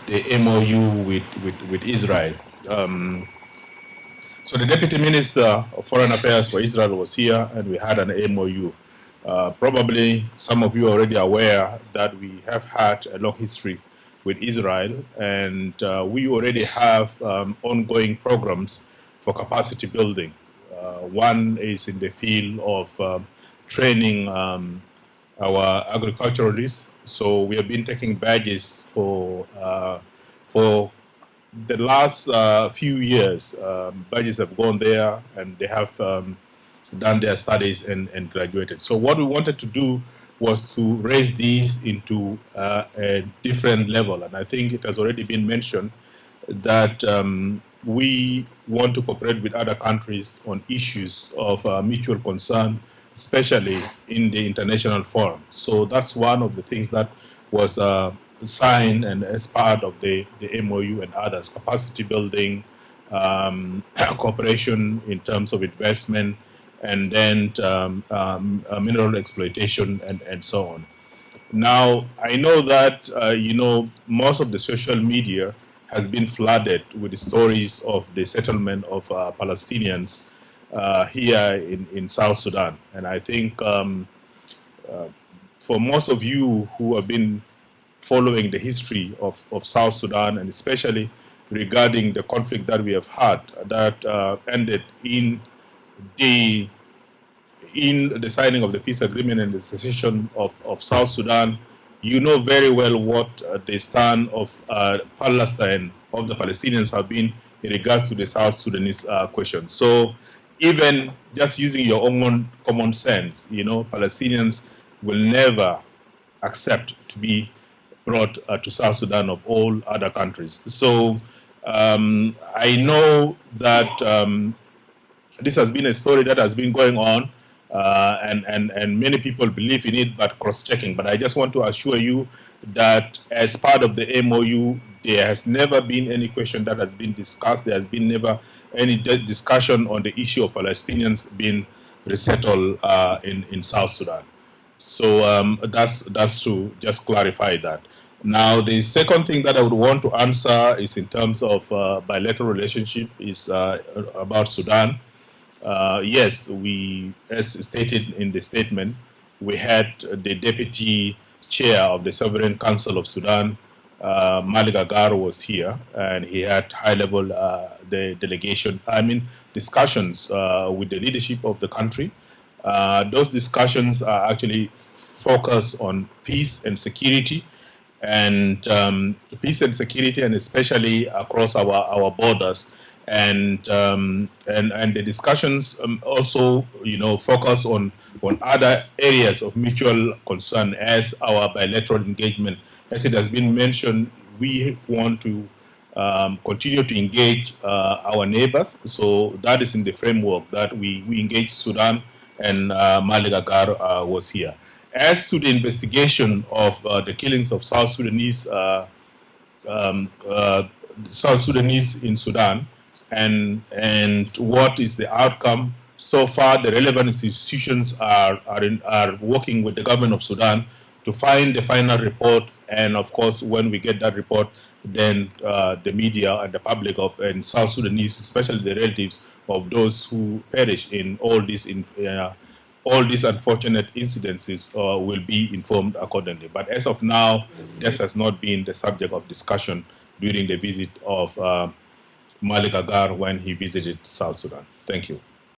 the MOU with Israel. So the Deputy Minister of Foreign Affairs for Israel was here, and we had an MOU. Probably some of you are already aware that we have had a long history with Israel, and we already have ongoing programs for capacity building. One is in the field of training our agriculturalists. So we have been taking badges for the last few years. Badges have gone there, and they have done their studies and graduated. So what we wanted to do was to raise these into a different level. And I think it has already been mentioned that we want to cooperate with other countries on issues of mutual concern, especially in the international forum. So that's one of the things that was signed and as part of the MOU and others: capacity building, cooperation in terms of investment, and then mineral exploitation and so on. Now, I know that most of the social media has been flooded with the stories of the settlement of Palestinians here in South Sudan. And I think for most of you who have been following the history of South Sudan, and especially regarding the conflict that we have had that ended in the signing of the peace agreement and the secession of South Sudan, you know very well what the stand of Palestine, of the Palestinians, have been in regards to the South Sudanese question. So even just using your own common sense, Palestinians will never accept to be brought to South Sudan of all other countries. So I know that this has been a story that has been going on, and many people believe in it, but cross-checking. But I just want to assure you that as part of the MOU, there has never been any question that has been discussed. There has been never any discussion on the issue of Palestinians being resettled in South Sudan. So that's to just clarify that. Now, the second thing that I would want to answer is in terms of bilateral relationship is about Sudan. Yes, as stated in the statement, we had the deputy chair of the Sovereign Council of Sudan, Malik Agar, was here, and he had high-level discussions with the leadership of the country. Those discussions are actually focused on peace and security, and especially across our borders. And the discussions also, focus on other areas of mutual concern as our bilateral engagement. As it has been mentioned, we want to continue to engage our neighbors. So that is in the framework that we engage Sudan, and Malik Agar was here. As to the investigation of the killings of South Sudanese in Sudan, and what is the outcome, so far the relevant institutions are working with the government of Sudan to find the final report. And of course, when we get that report, then the media and the public and South Sudanese, especially the relatives of those who perish in all these unfortunate incidences, will be informed accordingly. But as of now, this has not been the subject of discussion during the visit of Malik Agar when he visited South Sudan. Thank you.